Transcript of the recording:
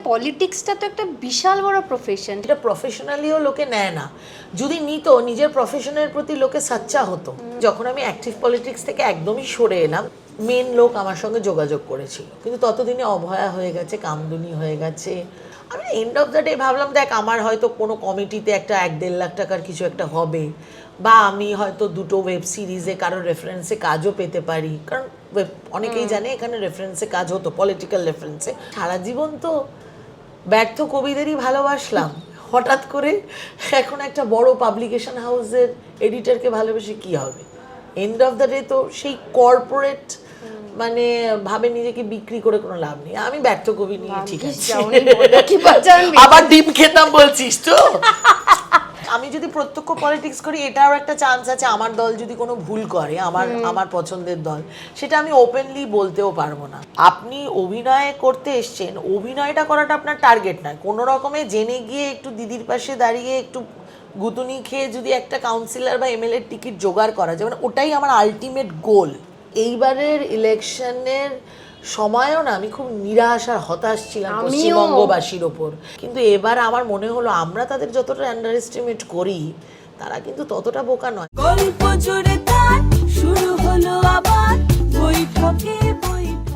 পলিটিক্সটা তো একটা বিশাল বড় প্রফেশন। এটা প্রফেশনালিও লোকে নেয় না, যদি নিত নিজের প্রফেশনের প্রতি লোকে সাচ্চা হতো। যখন আমি অ্যাক্টিভ পলিটিক্স থেকে একদমই সরে এলাম, মেন লোক আমার সঙ্গে যোগাযোগ করেছিল, কিন্তু ততদিনে অভয়া হয়ে গেছে, কামদুনি হয়ে গেছে। আমি এন্ড অফ দ্য ডে ভাবলাম, দেখ আমার হয়তো কোনো কমিটিতে একটা 1-1.5 লাখ টাকার কিছু একটা হবে, বা আমি হয়তো দুটো ওয়েব সিরিজে কারোর রেফারেন্সে কাজও পেতে পারি, কারণ অনেকেই জানে এখানে রেফারেন্সে কাজ হতো, পলিটিক্যাল রেফারেন্সে। সারা জীবন তো ব্যর্থ কবিদেরই ভালোবাসলাম, হঠাৎ করে এখন একটা বড় পাবলিকেশন হাউসের এডিটরকে ভালোবেসে কি হবে? এন্ড অফ দ্য ডে তো সেই কর্পোরেট মানে ভাবে নিজেকে বিক্রি করে কোনো লাভ নেই। আমি ব্যর্থ কবি নিয়ে ঠিক আছে, আবার ডিম খেতাম বলছিস তো। আমি যদি প্রত্যক্ষ পলিটিক্স করি, এটাও একটা চান্স আছে আমার দল যদি কোনো ভুল করে, আমার পছন্দের দল, সেটা আমি ওপেনলি বলতেও পারবো না। আপনি অভিনয় করতে এসছেন, অভিনয়টা করাটা আপনার টার্গেট নয়, কোনো রকমে জেনে গিয়ে একটু দিদির পাশে দাঁড়িয়ে একটু গুতুনি খেয়ে যদি একটা কাউন্সিলর বা এমএলএর টিকিট জোগাড় করা যায়, মানে ওটাই আমার আলটিমেট গোল। এইবারের ইলেকশনের সময়ও না আমি খুব নিরাশ আর হতাশ ছিলাম পশ্চিমবঙ্গবাসীর ওপর, কিন্তু এবার আমার মনে হলো আমরা তাদের যতটা আন্ডার এস্টিমেট করি, তারা কিন্তু ততটা বোকা নয়। গল্প জুড়ে তার শুরু হলো আবার বৈঠকে বৈঠক।